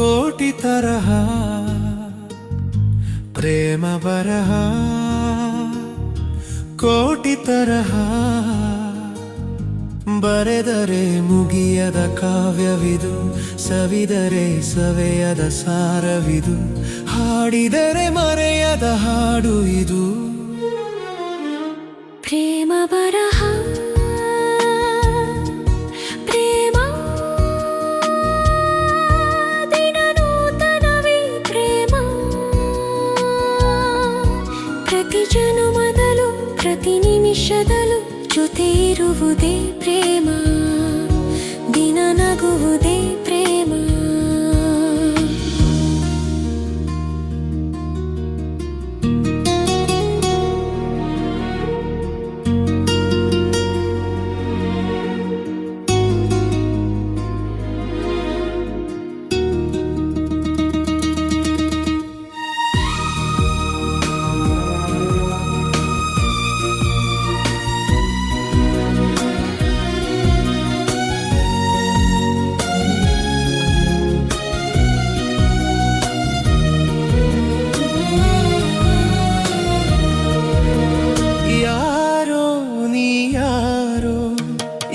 ಕೋಟಿ ತರಹ ಪ್ರೇಮ ಬರಹ, ಕೋಟಿ ತರಹ ಬರೆದರೆ ಮುಗಿಯದ ಕಾವ್ಯವಿದು, ಸವಿದರೆ ಸವೆಯದ ಸಾರವಿದು, ಹಾಡಿದರೆ ಮರೆಯದ ಹಾಡು ಇದು. ಪ್ರೇಮ ಬರಹ ಪ್ರೇಮ ದಿನ ನೂತನವೇ ಪ್ರೇಮ, ಪ್ರತಿ ಜನುಮದಲು ಪ್ರತಿ ನಿಮಿಷದಲು ಜೊತೆ ಇರುವುದೇ ಪ್ರೇಮ, ದಿನ ನಗುವುದೇ ಪ್ರೇಮ.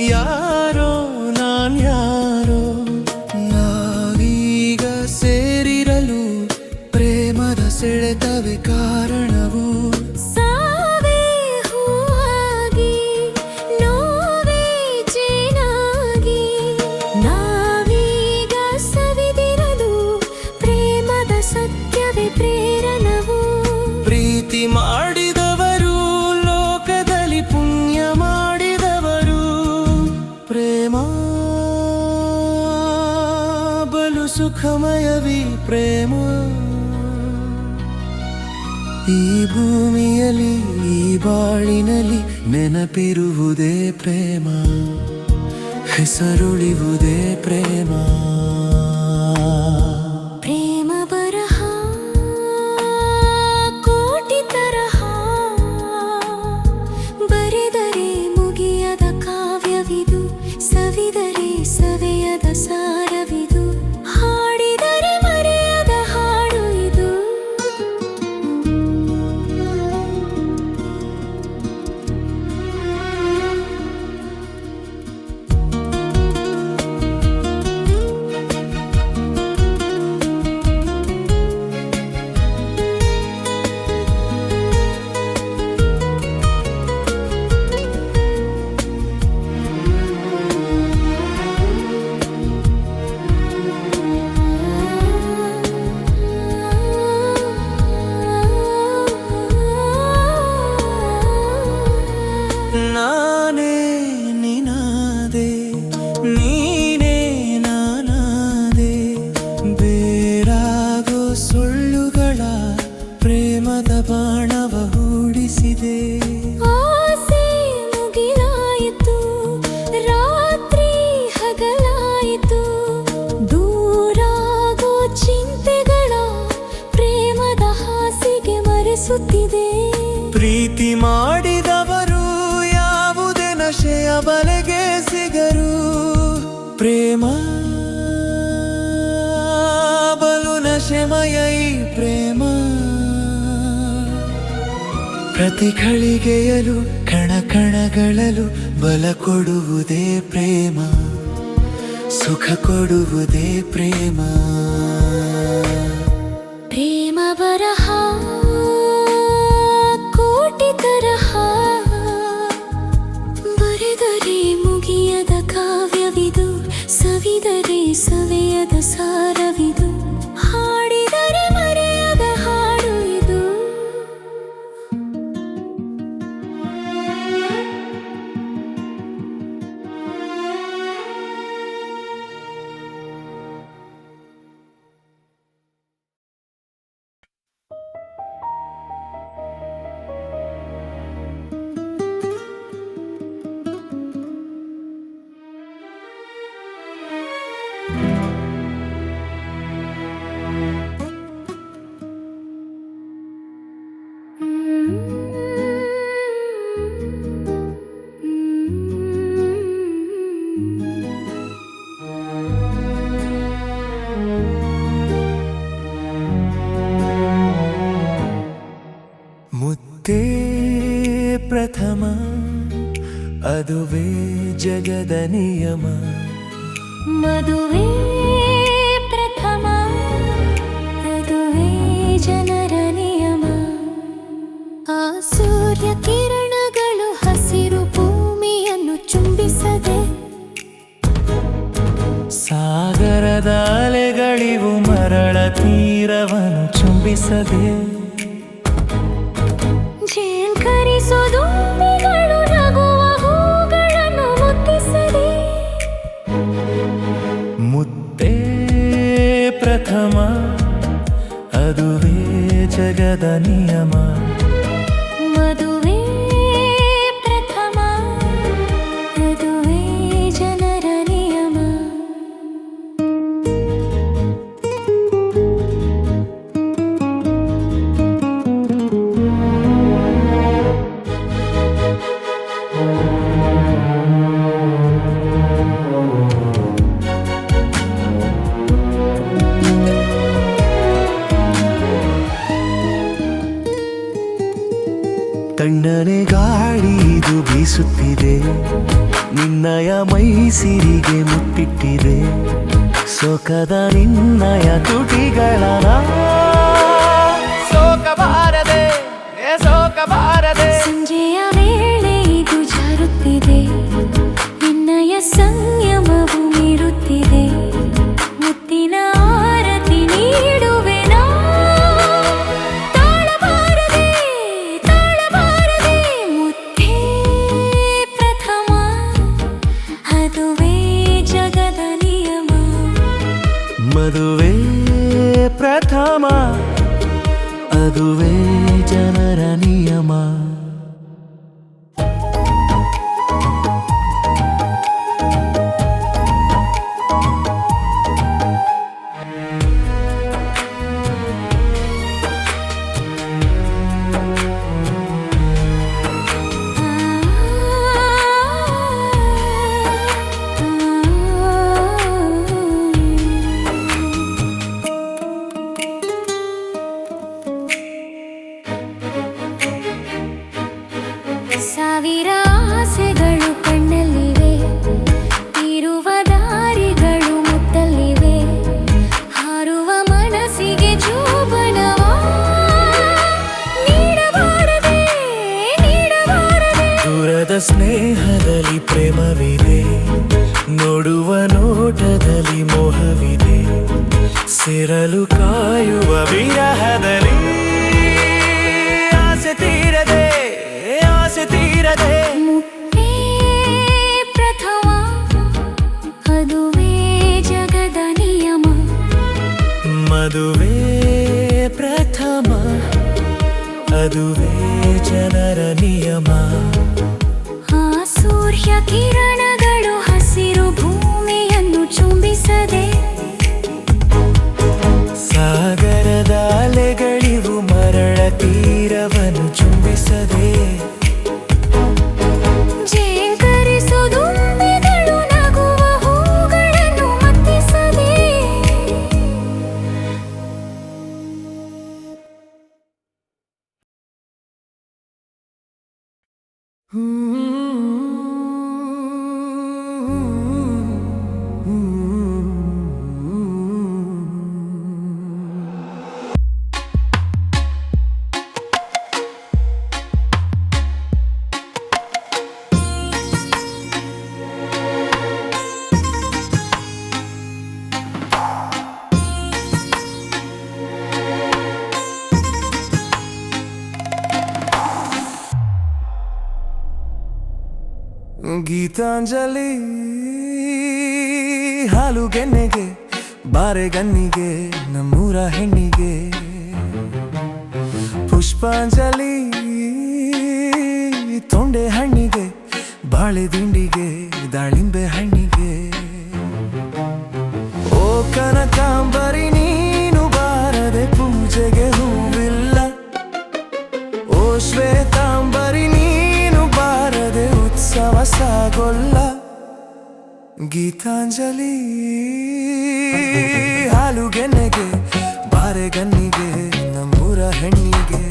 ಯಾರೋ ನಾನ್ಯಾರೋ, ನಾವೀಗ ಸೇರಿರಲು ಪ್ರೇಮದ ಸೆಳೆತವೇ ಕಾರಣವು. ಸಾವೇ ಹೂವಾಗಿ ನೋವೇ ಜೇನಾಗಿ, ನಾವೀಗ ಸವಿದಿರಲು ಪ್ರೇಮದ ಸತ್ಯವೇ ಪ್ರೇರಣವು. ಪ್ರೀತಿ ಮಾಡಿದವರು ಲೋಕದಲ್ಲಿ ಪುಣ್ಯ ಮಾಡಿದವರು, ಪ್ರೇಮ ಬಲು ಸುಖಮಯವೀ ಪ್ರೇಮ. ಈ ಭೂಮಿಯಲ್ಲಿ ಈ ಬಾಳಿನಲ್ಲಿ ನೆನಪಿರುವುದೇ ಪ್ರೇಮ, ಹೆಸರುಳಿವುದೇ ಪ್ರೇಮ. ಪ್ರೇಮ ಬರಹ ಕೋಟಿ ತರಹ ಬರೆದರೆ ಮುಗಿಯದ ಕಾವ್ಯವಿದು, ಸವಿದರೆ ಸವೆಯದ ಸಾರವಿದು, ಹಾಡಿದರೆ ಮರೆಯದ ಹಾಡು ಇದು. ನಾನೇ ನಿನಾದೆ, ನೀನೇ ನಾನಾದೆ, ಬೇರಾಗೋ ಸುಳ್ಳುಗಳ ಪ್ರೇಮದ ಬಾಣವ ಹೂಡಿಸಿದೆ. ಆಸೆ ಮುಗಿಲಾಯಿತು, ರಾತ್ರಿ ಹಗಲಾಯಿತು, ದೂರಾಗೋ ಚಿಂತೆಗಳ ಪ್ರೇಮದ ಹಾಸಿಗೆ ಮರೆಸುತ್ತಿದೆ. ಪ್ರೀತಿ ಮಾಡಿದವರು ಯಾವುದೇ ನಶೆಯ ಬಲೆಗೆ ಸಿಗರು, ಪ್ರೇಮ ಬಲು ನಶೆಮಯ ಈ ಪ್ರೇಮ. ಪ್ರತಿ ಘಳಿಗೆಯಲು ಕಣ ಕಣಗಳಲು ಬಲ ಕೊಡುವುದೇ ಪ್ರೇಮ, ಸುಖ ಕೊಡುವುದೇ ಪ್ರೇಮ. ಪ್ರೇಮ ಬರಹ ಕೋಟಿ ತರಹ ಬರೆದರೆ ಮುಗಿಯದ ಕಾವ್ಯವಿದು, ಸವಿದರೆ ಸವೆಯದ ಸಾರವಿದು, ಹಾಡಿದರೆ ಮರೆಯದ ಹಾಡು ಇದು. ಪ್ರಥಮ ಅದುವೇ ಜಗದ ನಿಯಮ. ಮದುವೆ ಪ್ರಥಮ ಅದುವೇ ಜನರ ನಿಯಮ. ಆ ಸೂರ್ಯ ಕಿರಣಗಳು ಹಸಿರು ಭೂಮಿಯನ್ನು ಚುಂಬಿಸದೆ, ಸಾಗರದ ಅಲೆಗಳಿವು ಮರಳ ತೀರವನ್ನು ಚುಂಬಿಸದೆ, ಝೇಂಕರಿಸೋ ದುಂಬಿಗಳು ನಗುವ ಹೂಗಳನ್ನು ಮುತ್ತಿಸದೆ. ಮುತ್ತೇ ಪ್ರಥಮ ಅದುವೇ ಜಗದ ನಿಯಮ. ಮದುವೆ ಪ್ರಥಮ ಅದುವೇ ಜನರ ನಿಯಮ. ತಣ್ಣನೆ ಗಾಳಿದು ಬೀಸುತ್ತಿದೆ, ನಿನ್ನಯ ಮೈಸಿರಿಗೆ ಮುತ್ತಿಟ್ಟಿದೆ, ಸೊಕದ ನಿನ್ನಯ ತುಟಿಗಳ ಸೋಕಬಾರದೆ ಸೋಕಬಾರದೆ. ಸಂಜೆಯ ವೇಳೆ ಇದು ಜಾರುತ್ತಿದೆ, ನಿನ್ನಯ ಸಂಯಮವು ಮೀರುತ್ತಿದೆ, ಮುತ್ತಿನ ಆರತಿ ನೀಡುವೆ ನಾ. ತಾಳಬಾರದೆ ತಾಳಬಾರದೆ, ಮುತ್ತೇ ಪ್ರಥಮ ಅದುವೇ ಜಗದ ನಿಯಮ. ಮದುವೆ ಪ್ರಥಮ ಅದುವೇ ಜನರ ನಿಯಮ. ಸಾವಿರ ಆಸೆಗಳು ಕಣ್ಣಲ್ಲಿವೆ, ಇರುವ ದಾರಿಗಳು ಮುತ್ತಲ್ಲಿವೆ, ಹಾರುವ ಮನಸ್ಸಿಗೆ ಜೋಬನವ ನೀಡಬಾರದೆ ನೀಡಬಾರದೆ. ದೂರದ ಸ್ನೇಹದಲ್ಲಿ ಪ್ರೇಮವಿದೆ, ನೋಡುವ ನೋಟದಲ್ಲಿ ಮೋಹವಿದೆ, ಸಿರಲು ಕಾಯುವ ವಿರಹದಲ್ಲಿ ಆಸೆ ತೀರದೆ ಆಸೆ ತೀರದೆ. ಮುತ್ತೇ ಪ್ರಥಮ ಅದುವೇ ಜಗದ ನಿಯಮ. ಮದುವೆ ಪ್ರಥಮ ಅದುವೇ ಜನರ ನಿಯಮ. ಆ ಸೂರ್ಯ ಕಿರಣಗಳು ಹಸಿರು ಭೂಮಿಯನ್ನು ಚುಂಬಿಸದೆ, ಸಾಗರದ ಅಲೆಗಳಿವು ಮರಳ ತೀರವನ್ನು ಚುಂಬಿಸದೆ, ಝೇಂಕರಿಸೋ ದುಂಬಿಗಳು ನಗುವ ಹೂಗಳನ್ನು ಮತ್ತಿಸದೆ. ಗೀತಾಂಜಲಿ ಹಾಲುಗೆನ್ನೆಗೆ ಬಾರೆಗನ್ನಿಗೆ ನಮ್ಮೂರ ಹೆಣ್ಣಿಗೆ, ಪುಷ್ಪಾಂಜಲಿ ತೊಂಡೆ ಹಣ್ಣಿಗೆ ಬಾಳೆ ದಿಂಡಿಗೆ ದಾಳಿಂಬೆ ಹಣ್ಣಿಗೆ. ಓ ಕನಕಾಂಬರಿ ನೀನು ಬಾರದೆ ಪೂಜೆಗೆ ಹೂವಿಲ್ಲ, ಓ ಶ್ವೇತಾಂಬರಿ ನೀನು ಬಾರದೆ ಉತ್ಸವ ಸಾಗೊಲ್ಲ. ಗೀತಾಂಜಲಿ ಹಾಲುಗೆನ್ನೆಗೆ ಬಾರೆಗನ್ನಿಗೆ ನಮ್ಮೂರ ಹೆಣ್ಣಿಗೆ.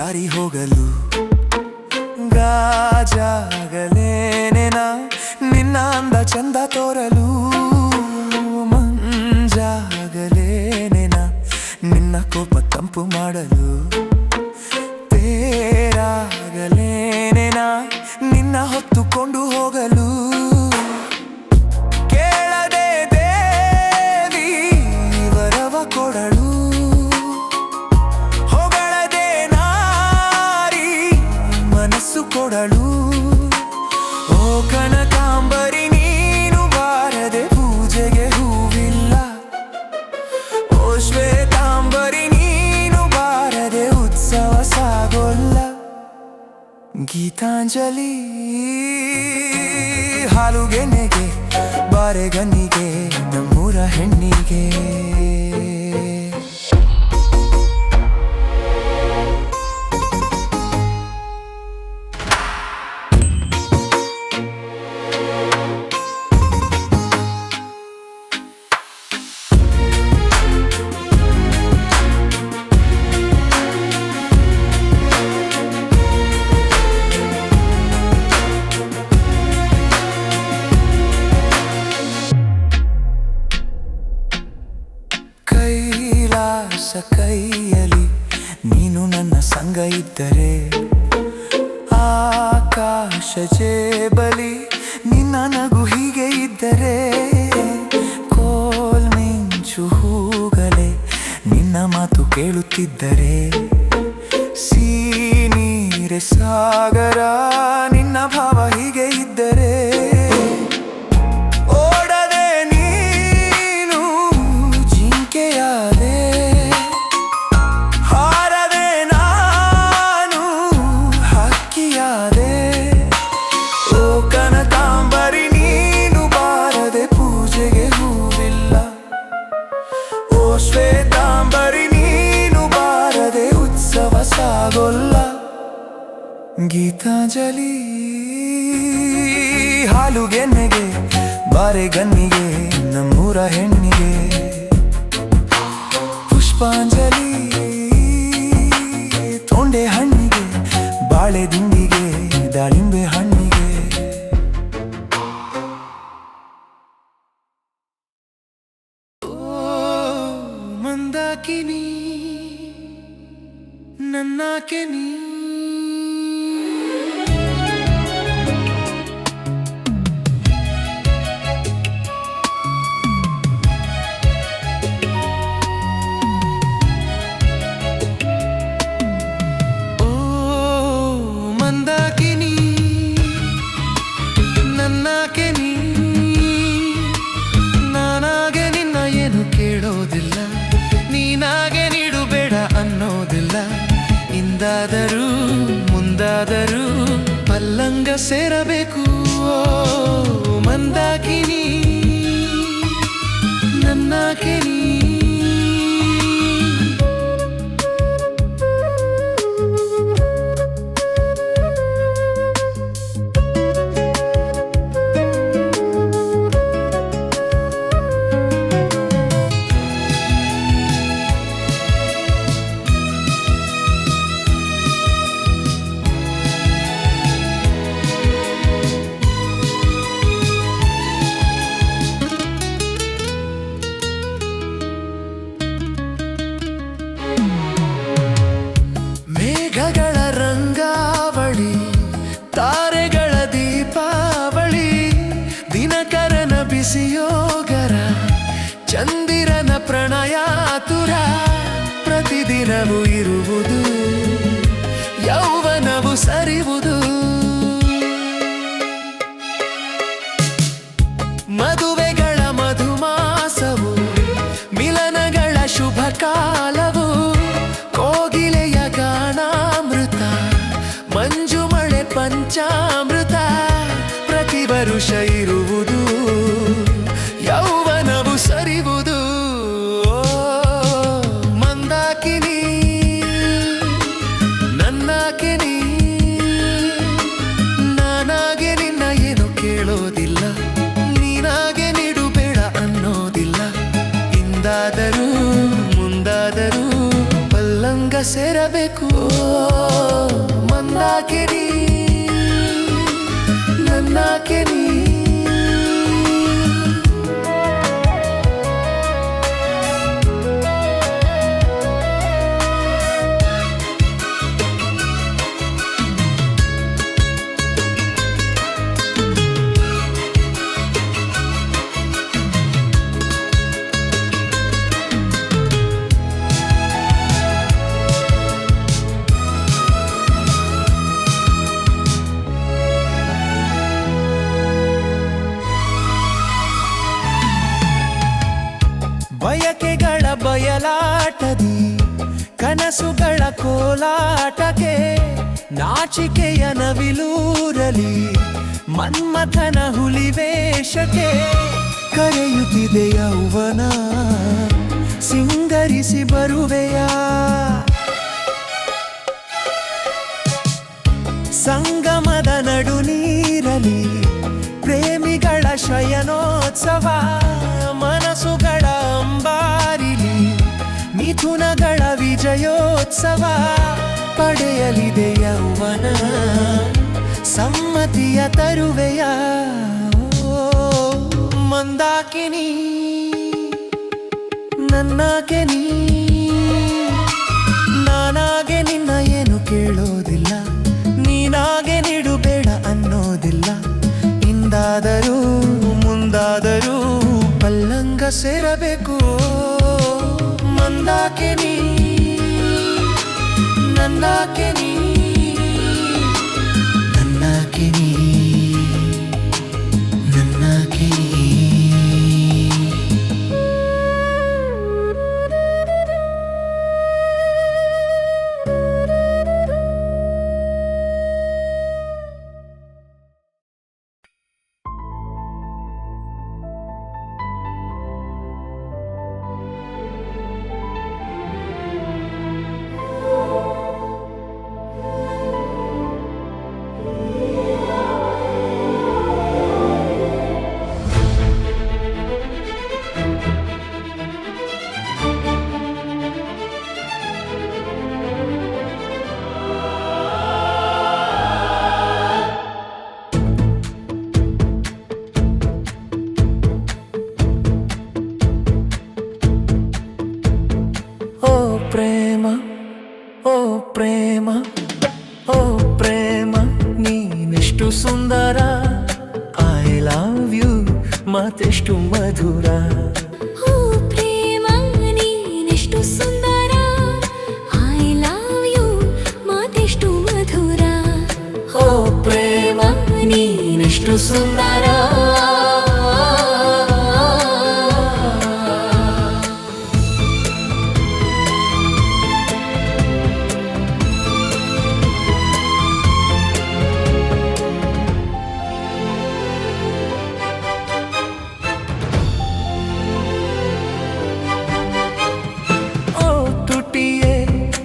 ಜಾರಿ ಹೋಗಲು ಗಾಜಾಗಲೇನೆನ ನಿನ್ನ ಅಂದ ಚಂದ ತೋರಲು ಮಂಜಾಗಲೇನೆನ ನಿನ್ನ ಕೋಪ ತಂಪು ಮಾಡಲು ತೇರಾಗಲೇನೆನ ನಿನ್ನ ಹೊತ್ತುಕೊಂಡು ಹೋಗಲು ಕೇಳದೆ ದೇವಿ ವರವ ಕೊಡಳು ಹೊಗಳದೆ ನಾರಿ ಮನಸ್ಸು ಕೊಡಳು ಓ ಕನಕಾಂಬರಿ ನೀನು ಬಾರದೆ ಪೂಜೆಗೆ ಹೂವಿಲ್ಲ ಓ ಶ್ವೇತಾಂಬರಿ ನೀನು ಬಾರದೆ ಉತ್ಸವ ಸಾಗೋಲ್ಲ ಗೀತಾಂಜಲಿ ಹಾಲುಗೆನೆಗೆ ಬಾರೆಗನ್ನಿಗೆ ನಮ್ಮೂರ ಹೆಣ್ಣಿಗೆ ಕೈಲಾಸ ಕೈಯಲ್ಲಿ ನೀನು ನನ್ನ ಸಂಗ ಇದ್ದರೆ ಆಕಾಶ ಜೇಬಲಿ ನಿನ್ನ ನಗು ಹೀಗೆ ಇದ್ದರೆ ಕೋಲ್ಮಿಂಚು ಹೂಗಲೆ ನಿನ್ನ ಮಾತು ಕೇಳುತ್ತಿದ್ದರೆ ಸೀನೀರೆ ಸಾಗರ ನಿನ್ನ ಭಾವ ಹೀಗೆ ಇದ್ದರೆ ಶ್ವೇತಾಂಬರಿ ನೀನು ಬಾರದೆ ಉತ್ಸವ ಸಾಗೋಲ್ಲ ಗೀತಾಂಜಲಿ ಹಾಲುಗೆನ್ನೆಗೆ ಬಾರೆಗನ್ನಿಗೆ ನಮ್ಮೂರ ಹೆಣ್ಣಿಗೆ ಪುಷ್ಪಾಂಜಲಿ ತೊಂಡೆ ಹಣ್ಣಿಗೆ ಬಾಳೆ ದಿಂಡಿಗೆ ದಾಳಿಂಬೆ ಹಣ್ಣಿಗೆ ಮಂದಾಕಿನಿ ನನ್ನಾಕೆ ನೀ ಓ ಮಂದಾಕಿನಿ ನನ್ನಾಕೆ ನೀ ನಾನಾಗೆ ನಿನ್ನ ಏನು ಕೇಳೋದಿಲ್ಲ ನೀನಾಗೆ ನೀಡು ಬೇಡ ಅನ್ನೋದಿಲ್ಲ ಇಂದಾದರೂ ಮುಂದಾದರೂ ಪಲ್ಲಂಗ ಸೇರಬೇಕು ಮಂದಾಕಿನಿ ನನ್ನಾಕೆ ನೀ ಮೇಘಗಳ ರಂಗಾವಳಿ ತಾರೆಗಳ ದೀಪಾವಳಿ ದಿನಕರನ ಬಿಸಿಯೋಗರ ಚಂದಿರನ ಪ್ರಣಯಾತುರ ಪ್ರತಿದಿನವೂ ಇರುವುದು ಯೌವನವು ಸರಿವುದು ಮದುವೆಗಳ ಮಧುಮಾಸವು ಮಿಲನಗಳ ಶುಭ ಕಾಲವು ಕೋಗಿಲೆಯ ಗಾನಾಮೃತ ಮಂಜು ಮಳೆ ಪಂಚಾಮೃತ ಪ್ರತಿ ವರುಷ ಇರುವುದು ಯೌವನವು ಸರಿವುದು ಮಂದಾಕಿನಿ ನನ್ನಾಕೆ ನೀ ನಾನಾಗೆ ನಿನ್ನ ಏನು ಕೇಳೋದಿಲ್ಲ ನೀನಾಗೆ ನೀಡು ಬೇಡ ಅನ್ನೋದಿಲ್ಲ ಇಂದಾದರೂ ಮುಂದಾದರೂ ಪಲ್ಲಂಗ ಸೇರಬೇಕು ಬಯಕೆಗಳ ಬಯಲಾಟದಿ ಕನಸುಗಳ ಕೋಲಾಟಕ್ಕೆ ನಾಚಿಕೆಯ ನವಿಲೂರಲಿ ಮನ್ಮಥನ ಹುಲಿವೇಷಕ್ಕೆ ಕರೆಯುತ್ತಿದೆ ಯೌವನ ಸಿಂಗರಿಸಿ ಬರುವೆಯಾ ಸಂಗಮದ ನಡು ನೀರಲಿ ಪ್ರೇಮಿಗಳ ಶಯನೋತ್ಸವ ಮನಸ್ಸುಗಳ ಅಂಬಾರಿಲಿ ಮಿಥುನಗಳ ವಿಜಯೋತ್ಸವ ಪಡೆಯಲಿದೆ ಯೌವನ ಸಮ್ಮತಿಯ ತರುವೆಯ ಮಂದಾಕಿನಿ ನನ್ನಾಗೆ ನೀ ನಾನಾಗೆ ನಿನ್ನ ಏನು ಕೇಳೋದಿಲ್ಲ ನೀನಾಗೆ ನೀಡುಬೇಡ ಅನ್ನೋದಿಲ್ಲ ಇಂದಾದರೂ ಮುಂದಾದರೂ ಪಲ್ಲಂಗ ಸೇರಬೇಕು ಮಂದಾಕೆ ನೀ ನನ್ನಾಕೆ ನೀ ನನ್ನಾಕೆ ನೀ ನನ್ನಾಕೆ ನೀ ಪ್ರೇಮ ಓ ಪ್ರೇಮ ಓ ಪ್ರೇಮ ನೀನೆಷ್ಟು ಸುಂದರ ಐ ಲವ್ ಯು ಮತ್ತೆಷ್ಟು ಮಧುರ ಓ ಪ್ರೇಮ ನೀನೆಷ್ಟು ಸುಂದರ ಐ ಲವ್ ಯು ಮಾತೆಷ್ಟು ಮಧುರ ಓ ಪ್ರೇಮ ನೀನೆಷ್ಟು ಸುಂದರ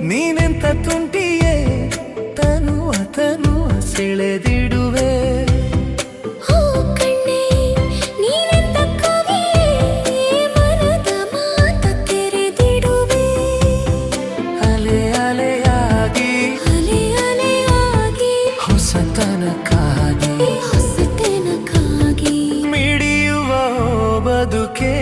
ನೀನೆಂತ ತುಂಟಿಯೇ ತನು ಸೆಳೆದಿಡುವೆ ಓ ಕಣ್ಣೇ ನೀನೆಂತ ಕವಿಯೇ ಮನದ ಮಾತ ತೆರೆದಿಡುವೆ ಅಲೆ ಅಲೆಯಾಗಿ ಅಲೆ ಅಲೆಯಾಗಿ ಹೊಸತನಕ್ಕಾಗಿ ಮಿಡಿಯುವ ಬದುಕೆ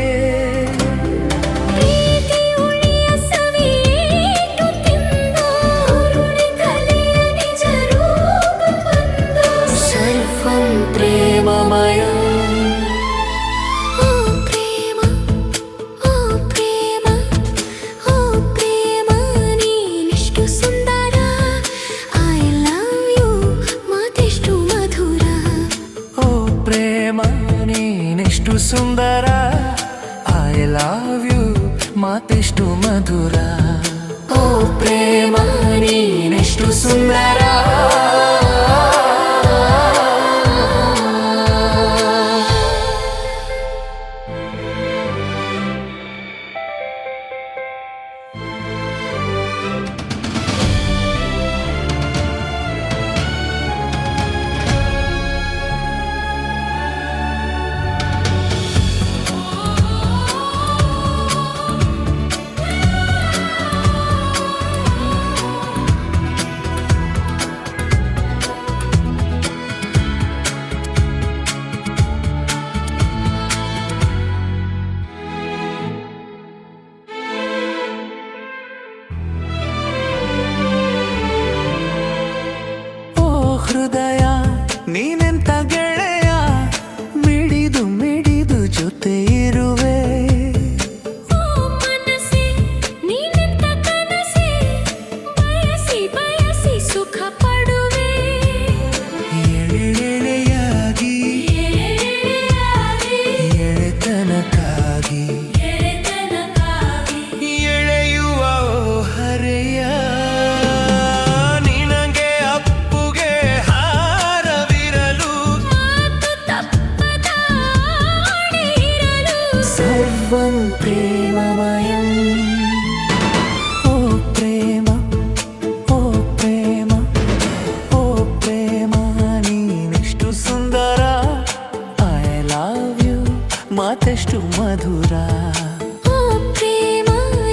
ಪ್ರೇಮಮಯ ಓ ಪ್ರೇಮ ಓ ಪ್ರೇಮ ಓ ಪ್ರೇಮ ನೀನೆಷ್ಟು ಸುಂದರ ಐ ಲವ್ ಯು ಮಾತೆಷ್ಟು ಮಧುರ ಓ ಪ್ರೇಮ ನೀನೆಷ್ಟು ಸುಂದರ ಐ ಲವ್ ಯು ಮಾತೆಷ್ಟು ಮಧುರ ಓ ಪ್ರೇಮ ನೀನೆಷ್ಟು ಸುಂದರ ಪ್ರೇಮಮಯಂ. ಓ ಪ್ರೇಮ, ಓ ಪ್ರೇಮ, ಓ ಪ್ರೇಮ ನೀನೆಷ್ಟು ಸುಂದರ. ಐ ಲವ್ ಯು ಮಾತೆಷ್ಟು ಮಧುರ. ಓ ಪ್ರೇಮ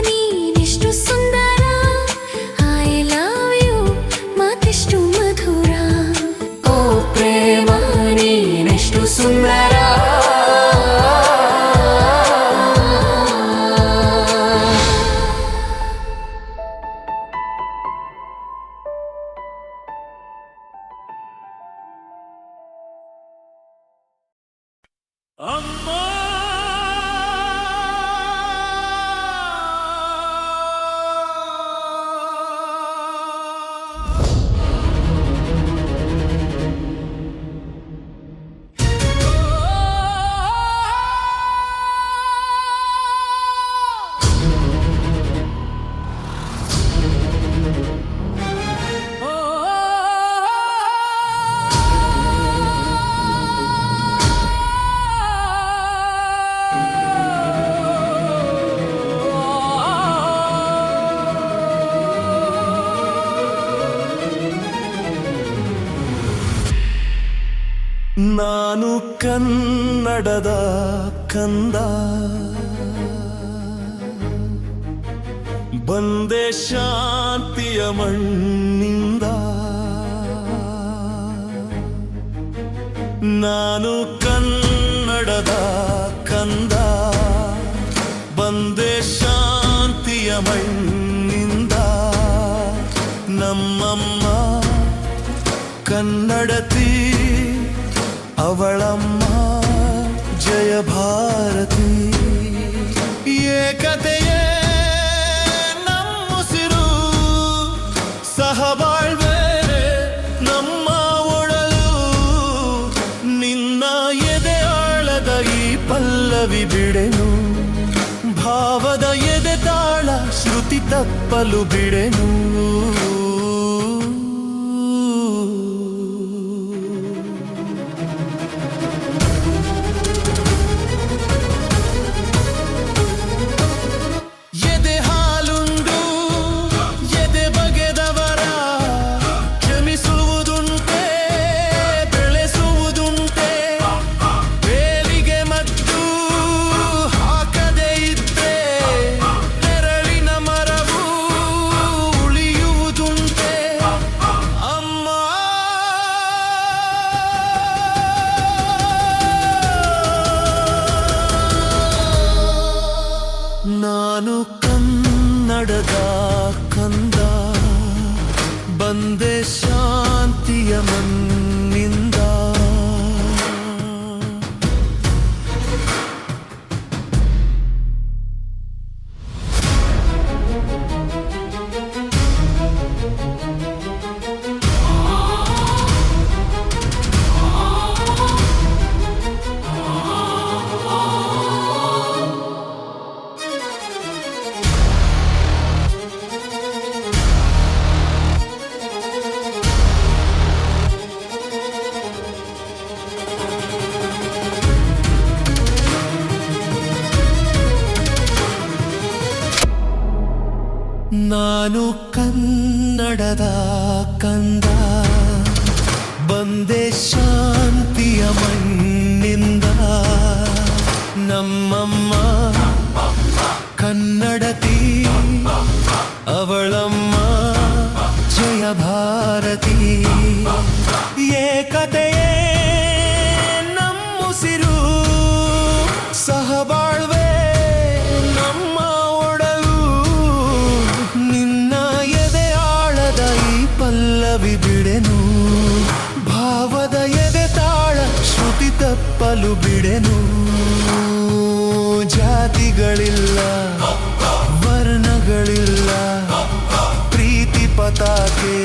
ನೀನೆಷ್ಟು ಸುಂದರ. ಐ ಲವ್ ಯು ಮಾತೆಷ್ಟು ಮಧುರ. ಓ ಪ್ರೇಮ ನೀನೆಷ್ಟು ಸುಂದರ. ಅಮ್ಮ ನಾನು ಕನ್ನಡದ ಕಂದ, ಬಂದೆ ಶಾಂತಿಯ ಮಣ್ಣಿಂದ. ನಾನು ಕನ್ನಡದ ಕಂದ, ಬಂದೆ ಶಾಂತಿಯ ಮಣ್ಣಿಂದ. ನಮ್ಮಮ್ಮ ಕನ್ನಡತಿ, ಅವಳಮ್ಮ ಜಯ ಭಾರತಿ. ಏಕತೆಯೇ ನಮ್ಮುಸಿರು, ಸಹಬಾಳ್ವೆ ನಮ್ಮ ಒಡಲು. ನಿನ್ನ ಎದೆ ಆಳದ ಈ ಪಲ್ಲವಿ ಬಿಡೆನು, ಭಾವದ ಎದೆ ತಾಳ ಶ್ರುತಿ ತಪ್ಪಲು ಬಿಡೆನು. ನಾನು ಕನ್ನಡದ ಕಂದ, ಬಂದೆ ಶಾಂತಿಯ ಮಣ್ಣಿಂದ. ನಾನು ಕನ್ನಡದ ಕಂದ, ಬಂದೆ ಶಾಂತಿಯ ಮಣ್ಣಿಂದ. ನಮ್ಮಮ್ಮ ಕನ್ನಡತಿ, ಅವಳಮ್ಮ ಜಯ ಭಾರತಿ. ಏಕತೆಯೇ ನಮ್ಮುಸಿರು, ಸಹಬಾಳ್ವೆ ನಮ್ಮ ಒಡಲು. ನಿನ್ನ ಎದೆ ಆಳದ ಈ ಪಲ್ಲವಿ ಬಿಡೆನು, ಭಾವದ ಎದೆ ತಾಳ ಶ್ರುತಿ ತಪ್ಪಲು ಬಿಡೆನು. ಜಾತಿಗಳಿಲ್ಲ, ವರ್ಣಗಳಿಲ್ಲ, ಪ್ರೀತಿ ಪತಾಕೆ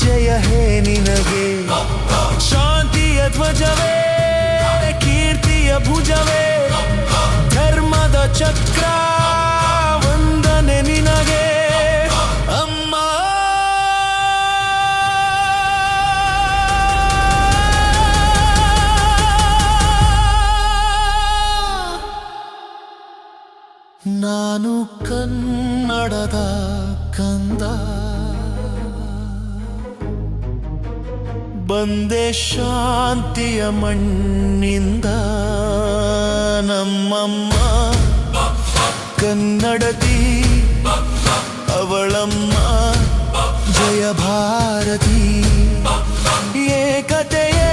ಜಯ ಹೇ ನಿನಗೆ. ಶಾಂತಿಯ ಧ್ವಜವೇ, ಕೀರ್ತಿಯ ಭುಜವೇ, ಧರ್ಮದ ಚಕ್ರ ವಂದನೆ ನಿನಗೆ. ಅಮ್ಮ ನಾನು ಕನ್ನಡದ ಕಂದ, ಬಂದೆ ಶಾಂತಿಯ ಮಣ್ಣಿಂದ. ನಮ್ಮಮ್ಮ ಕನ್ನಡತಿ, ಅವಳಮ್ಮ ಜಯ ಭಾರತಿ. ಏಕತೆಯೇ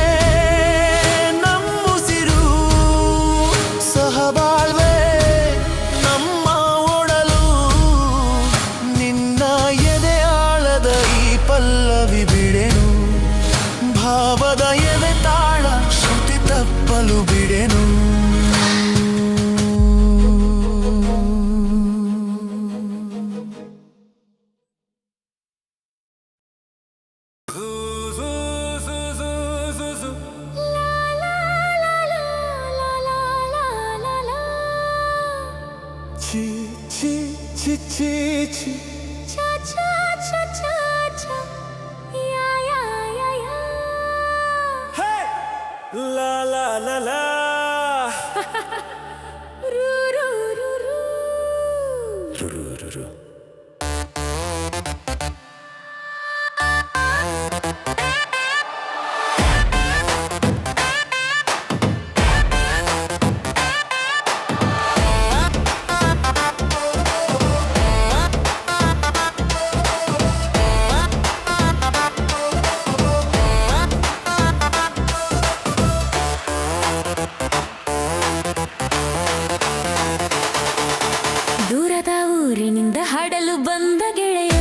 ನಮ್ಮುಸಿರು, ಸಹಬಾಳ್ವೆ ನಮ್ಮ ಒಡಲು. ನಿನ್ನ ಎದೆಯಾಳದ ಈ ಪಲ್ಲವಿ ಬಿಡೆನು, ಭಾವದ ಎದೆ ತಾಳ ಶ್ರುತಿ ತಪ್ಪಲು ಬಿಡೆನು. Chi chi chi chi chi, cha cha cha cha cha, ya ya ya ya. hey la la la la. Ru ru ru ru. ru ru ru ru. ದೂರದ ಊರಿನಿಂದ ಹಾಡಲು ಬಂದ ಗೆಳೆಯ,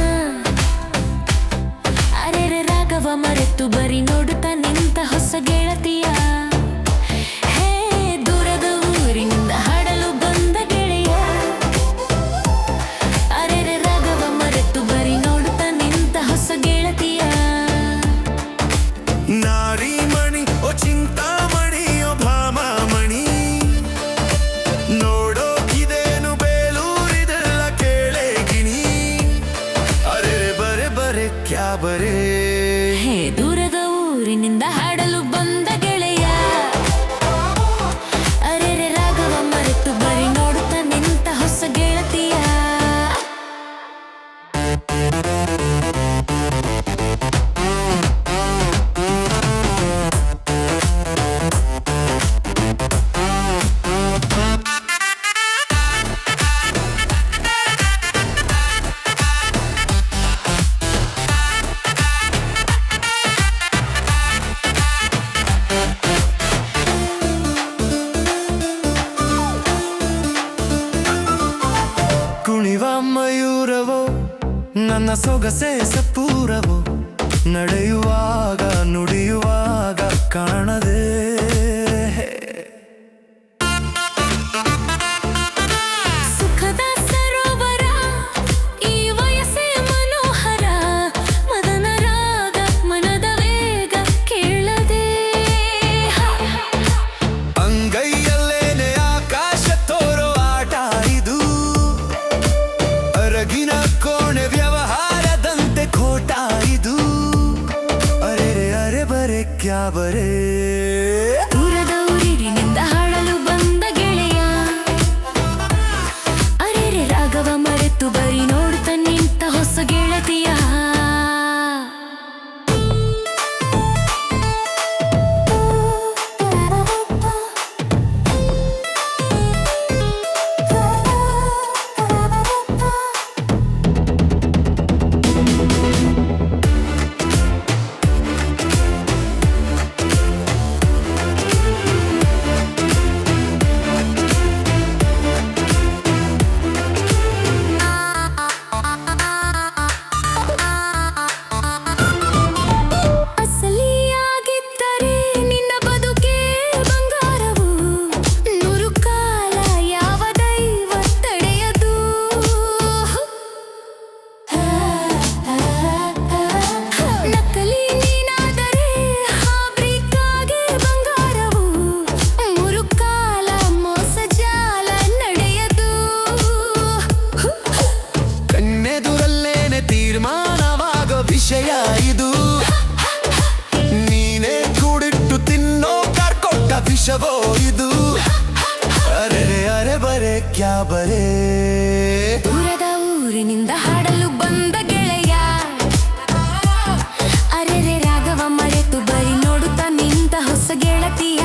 ಅರೆರೆ ರಾಗವ ಮರೆತು ಬರಿ ನೋಡುತ್ತಾ ನಿಂತ ಹೊಸ ಗೆಳತಿಯ. ಹೇ ದೂರದ ಊರಿನಿಂದ ಹಾಡಲು ಬಂದ ಗೆಳೆಯ, ಅರೆರೆ ರಾಗವ ಮರೆತು ಬರಿ ನೋಡುತ್ತಾ ನಿಂತ ಹೊಸ ಗೆಳತಿಯ. ನಾರಿ ಮಣಿ ಓ ಚಿಂತಾಮಣಿ ಓ ಭಾಮಾಮಣಿ, ನೋಡೋಕಿದೇನು ಬೇಲೂರಿದೆಲ್ಲ ಕೇಳೆ ಗಿಣಿ. ಅರೆ ಬರೆ ಬರೆ ಕ್ಯಾ ಬರೆ. ಹೇ ದೂರದ ಊರಿನಿಂದ ಹಾಡಲು ಬಂದ ಗೆಳೆಯ, ಅರೆರೆ ರಾಗವ ಮರೆತು ಬರಿ ನೋಡುತ್ತಾ ನಿಂತ ಹೊಸ ಗೆಳತಿಯ. ಕುಣಿವ ಮಯೂರವೋ ನನ್ನ ಸೊಗಸೆ ಸಪೂರವೋ, ನಡೆಯುವಾಗ ನುಡಿಯುವಾಗ ಕಾಣದೆ. ಸುಖದ ಸರೋವರ ಈ ವಯಸ್ಸೇ ಮನೋಹರ, ಮದನ ರಾಗ ಮನದ ವೇಗ ಕೇಳದೆ. ಅಂಗೈಯಲ್ಲೇನೆ ಆಕಾಶ ತೋರೋ ಆಟ ಇದು, ಅರಗಿನ ಕೋಣೆ ವ್ಯವಹಾರದಂತೆ ಖೋಟ ಇದು. ಅರೆ ಅರೆ ಬರೆ ಕ್ಯಾ ಬರೆ. ದೂರದ ಊರಿನಿಂದ ಹಾಡಲು ಬಂದ ಗೆಳೆಯ, ಅರೆರೆ ರಾಗವ ಮರೆತು ಬರಿ ನೋಡುತ್ತಾ ನಿಂತ ಹೊಸ ಗೆಳತಿಯ. ಬರೇ ದೂರದ ಊರಿನಿಂದ ಹಾಡಲು ಬಂದ ಗೆಳೆಯ ಅರೆರೆ ರಾಗವ ಮರೆತು ಬರಿ ನೋಡುತ್ತಾ ನಿಂತ ಹೊಸ ಗೆಳತಿಯ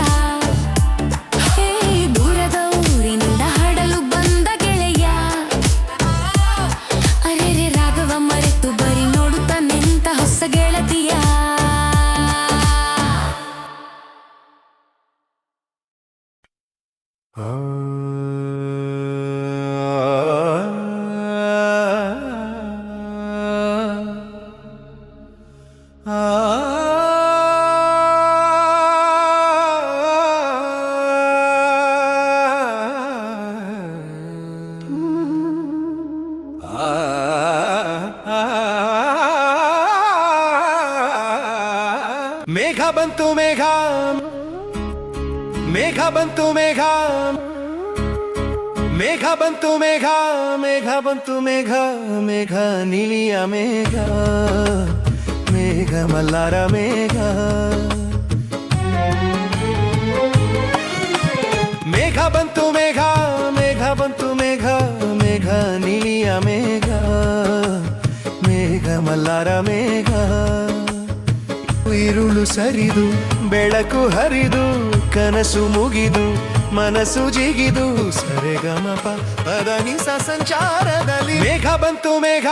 ಹೇ ದೂರದ ಊರಿನಿಂದ ಹಾಡಲು ಬಂದ ಗೆಳೆಯ ಅರೆರೆ ರಾಗವ ಮರೆತು ಬರಿ ನೋಡುತ್ತಾ ನಿಂತ ಹೊಸ ಗೆಳತಿಯ ಮೇಘ ಬಂತು ಮೇಘ ಮೇಘ ಬಂತು ಮೇಘ ಮೇಘ ಬಂತು ಮೇಘ ಮೇಘ ಬಂತು ಮೇಘ ಮೇಘ ನೀಲಿಯ ಮೇಘ ಮೇಘ ಮಲ್ಲಾರ ಮೇಘ ಮೇಘ ಬಂತು ಮೇಘ ಮೇಘ ಬಂತು ಮೇಘ ಮೇಘ ನೀಲಿಯ ಮೇಘ ಮೇಘ ಮಲ್ಲಾರ ಮೇಘ ಇರುಳು ಸರಿದು ಬೆಳಕು ಹರಿದು ಕನಸು ಮುಗಿದು ಮನಸ್ಸು ಜಿಗಿದು ಸರೆಗಮಪ ಪದನಿಸ ಸಂಚಾರದಲ್ಲಿ ಮೇಘ ಬಂತು ಮೇಘ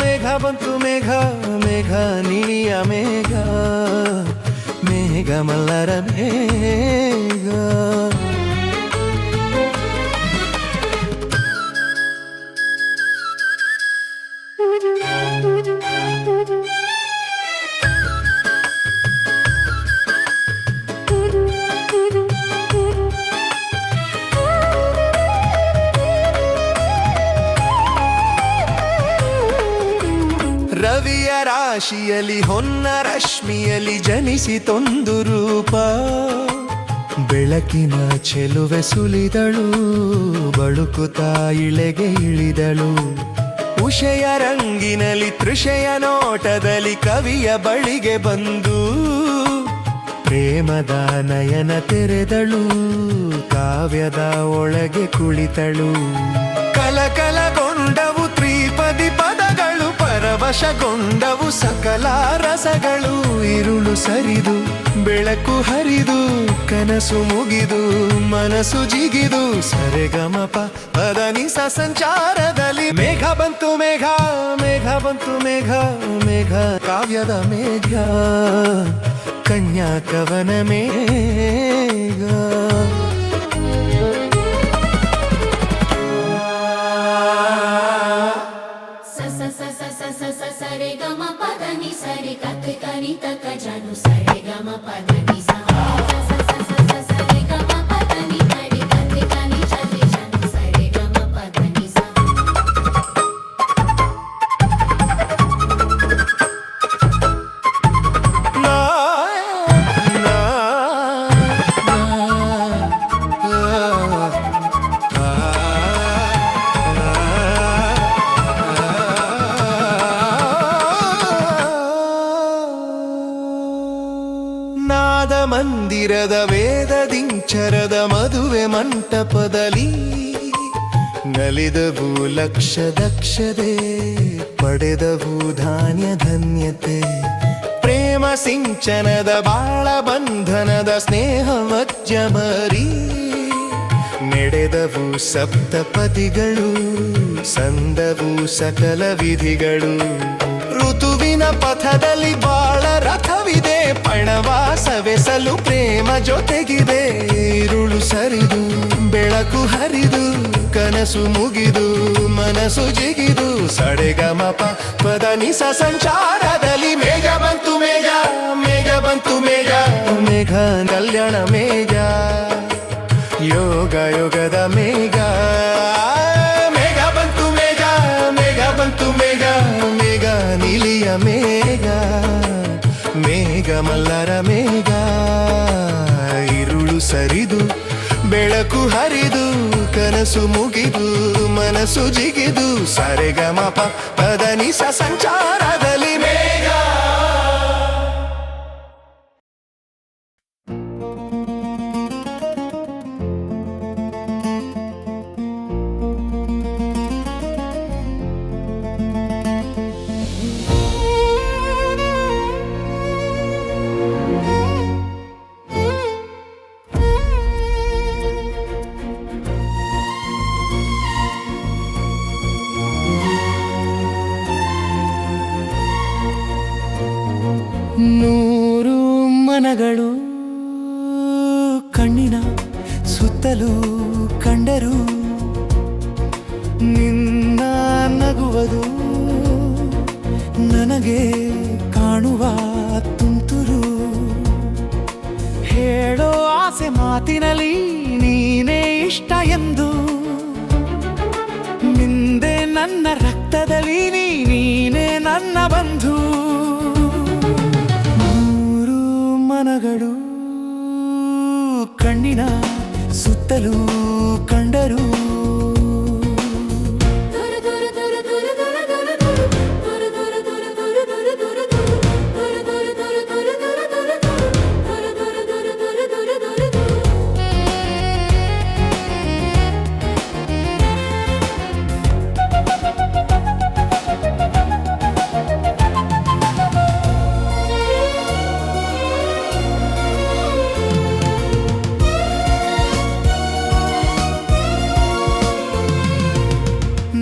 ಮೇಘ ಬಂತು ಮೇಘ ಮೇಘ ನೀಲಿಯ ಮೇಘ ಮೇಘ ಮಲ್ಲರ ಮೇಘ ರವಿಯ ರಾಶಿಯಲ್ಲಿ ಹೊನ್ನ ರಶ್ಮಿಯಲ್ಲಿ ಜನಿಸಿತೊಂದು ರೂಪ ಬೆಳಕಿನ ಚೆಲುವೆ ಸುಲಿದಳು ಬಳುಕುತ್ತಾ ಇಳೆಗೆ ಇಳಿದಳು ಉಷೆಯ ರಂಗಿನಲ್ಲಿ ತೃಷೆಯ ನೋಟದಲ್ಲಿ ಕವಿಯ ಬಳಿಗೆ ಬಂದು ಪ್ರೇಮದ ನಯನ ತೆರೆದಳು ಕಾವ್ಯದ ಒಳಗೆ ಕುಳಿತಳು ಕಲಕಲಗೊಂಡವು ತ್ರಿಪದಿ ಪದಗಳು ಪರವಶಗೊಂಡವು ಸಕಲ ರಸಗಳು ಇರುಳು ಸರಿದು ಬೆಳಕು ಹರಿದು ಕನಸು ಮುಗಿದು ಮನಸ್ಸು ಜಿಗಿದು ಸರೆಗಮಪ ಪದನಿಸ ಸಂಚಾರದಲ್ಲಿ ಮೇಘ ಬಂತು ಮೇಘ ಮೇಘ ಬಂತು ಮೇಘ ಮೇಘ ಕಾವ್ಯದ ಮೇಘ ಕನ್ಯಾ ಕವನ ಮೇಘ ಸರೆ ಗಮ ಪದನಿ ಸರಿ ಕತ್ತೆ ಕನಿ ತಕ ಜನು ಸರೆ ಗಮ ಪದನಿ ಸರೆ ಗಮ ಪದನಿ ಕರಿ ಕತ್ತೆ ಕನಿ ಚಲಿ ಜನು ಸರೆ ಗಮ ಪದನಿ ಮಂದಿರದ ವೇದದಿಂಚರದ ಮದುವೆ ಮಂಟಪದಲ್ಲಿ ನಲಿದವು ಲಕ್ಷ ದಕ್ಷತೆ ಪಡೆದವು ಧಾನ್ಯ ಧನ್ಯತೆ ಪ್ರೇಮ ಸಿಂಚನದ ಬಾಳ ಬಂಧನದ ಸ್ನೇಹ ಮಜ್ಜಮರಿ ನಡೆದವು ಸಪ್ತಪದಿಗಳು ಸಂದವು ಸಕಲ ವಿಧಿಗಳು ಋತುವಿನ ಪಥದಲ್ಲಿ ಬಾಳ ರಥವಿದೆ ಪಣವಾಸವೆಸಲು ಪ್ರೇಮ ಜೊತೆಗಿದೆ ಇರುಳು ಸರಿದು ಬೆಳಕು ಹರಿದು ಕನಸು ಮುಗಿದು ಮನಸ್ಸು ಜಿಗಿದು ಸಡೆಗಮಪ ಪದನಿಸ ಸಂಚಾರದಲ್ಲಿ ಮೇಘ ಬಂತು ಮೇಘ ಮೇಘ ಬಂತು ಮೇಘ ಮೇಘ ಕಲ್ಯಾಣ ಮೇಘ ಯೋಗ ಯೋಗದ ಮೇಘ ಮೇಘ ಬಂತು ಮೇಘ ಮೇಘ ಬಂತು ಮೇಘ ಮೇಘ ನೀಲಿಯ ಮೇಘ ಮೇಘ ಮಲ್ಲರ ಮೇಘ ಇರುಳು ಸರಿದು ಬೆಳಕು ಹರಿದು ಕನಸು ಮುಗಿದು ಮನಸ್ಸು ಜಿಗಿದು ಸರೆಗಮಪ ಪದನಿಸ ಸಂಚಾರದಲ್ಲಿ ಮೇಘ ಮನಗಳು ಕಣ್ಣಿನ ಸುತ್ತಲೂ ಕಂಡರು ನಿನ್ನ ನಗುವುದು ನನಗೆ ಕಾಣುವ ತುಂತುರು ಹೇಳೋ ಆಸೆ ಮಾತಿನಲ್ಲಿ ನೀನೇ ಇಷ್ಟ ಎಂದು ನಿಂದೆ ನನ್ನ ರಕ್ತದಲ್ಲಿ ನೀನೇ ನನ್ನ ಬಂಧು ಮೂರು ಮನಗಳು ಕಣ್ಣಿನ ಸುತ್ತಲೂ ಕಂಡರು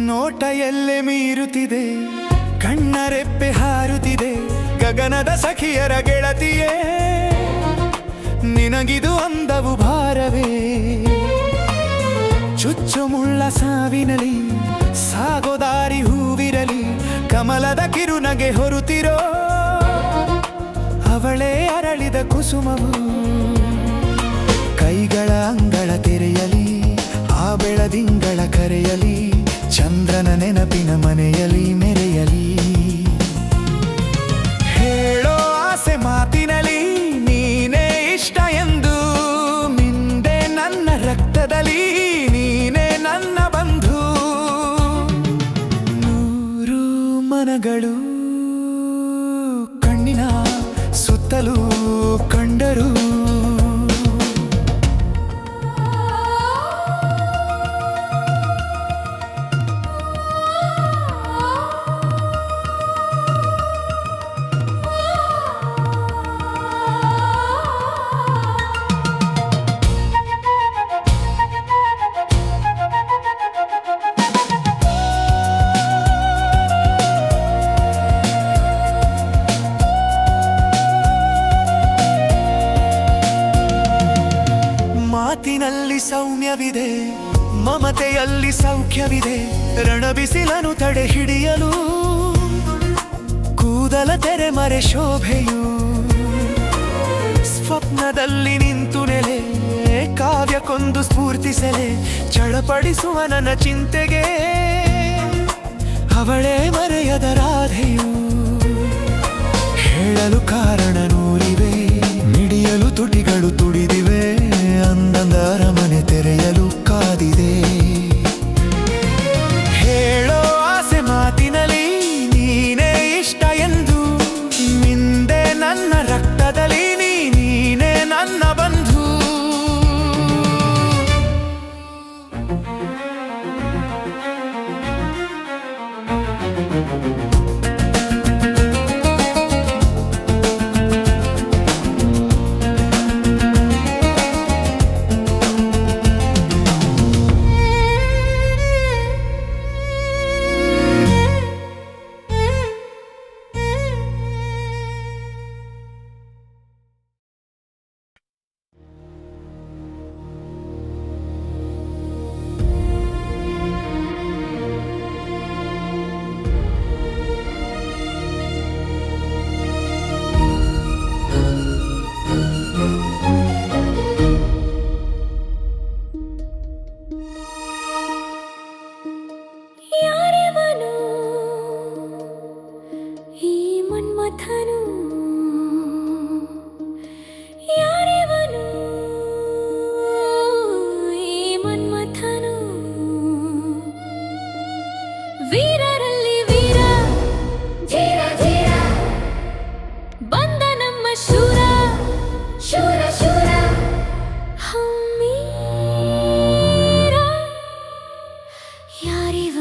ನೋಟ ಎಲ್ಲೆ ಮೀರುತ್ತಿದೆ ಕಣ್ಣರೆಪ್ಪೆ ಹಾರುತ್ತಿದೆ ಗಗನದ ಸಖಿಯರ ಗೆಳತಿಯೇ ನಿನಗಿದು ಅಂದವು ಭಾರವೇ ಚುಚ್ಚು ಮುಳ್ಳ ಸಾವಿನಲಿ ಸಾಗೋದಾರಿ ಹೂವಿರಲಿ ಕಮಲದ ಕಿರುನಗೆ ಹೊರುತ್ತಿರೋ ಅವಳೇ ಅರಳಿದ ಕುಸುಮವು ಕೈಗಳ ಅಂಗಳ ತೆರೆಯಲಿ ಆ ಬೆಳದಿಂಗಳ ಕರೆಯಲಿ ಚಂದ್ರನ ನೆನಪಿನ ಮನೆಯಲಿ ಮೆರೆಯಲಿ ಹೇಳೋ ಆಸೆ ಮಾತಿನಲ್ಲಿ ನೀನೇ ಇಷ್ಟ ಎಂದು ಮಿಂದೆ ನನ್ನ ರಕ್ತದಲ್ಲಿ ನೀನೇ ನನ್ನ ಬಂಧು ನೂರು ಮನಗಳು ಕಣ್ಣಿನ ಸುತ್ತಲೂ ಕಂಡರು ಮಾತಿನಲ್ಲಿ ಸೌಮ್ಯವಿದೆ ಮಮತೆಯಲ್ಲಿ ಸೌಖ್ಯವಿದೆ ರಣಬಿಸಿಲನು ತಡೆ ಹಿಡಿಯಲು ಕೂದಲ ತೆರೆಮರೆ ಶೋಭೆಯು ಸ್ವಪ್ನದಲ್ಲಿ ನಿಂತು ನೆಲೆ ಕಾವ್ಯಕ್ಕೊಂದು ಸ್ಫೂರ್ತಿಸಲೆ ಚಳಪಡಿಸುವ ನನ್ನ ಚಿಂತೆಗೆ ಅವಳೇ ಮರೆಯದ ರಾಧೆಯು ಹೇಳಲು ಕಾರಣ ನೂರಿವೆ ಮಿಡಿಯಲು ತುಟಿಗಳು ತುಡಿದಿವೆ ಅಂದಂದ ಅರಮನೆ ತೆರೆಯಲು ಕಾದಿದೆ ಹೇಳೋ ಆಸೆ ಮಾತಿನಲ್ಲಿ ನೀನೇ ಇಷ್ಟ ಎಂದು ಮಿಂದೆ ನನ್ನ ರಕ್ತದಲ್ಲಿ ನೀನೇ ನನ್ನ ಬಂಧು ವೀರರಲ್ಲಿ ವೀರ ಧೀರ ಧೀರ ಬಂದ ನಮ್ಮ ಶೂರ ಶೂರ ಶೂರ ಹಮ್ಮೀರ ಯಾರಿವ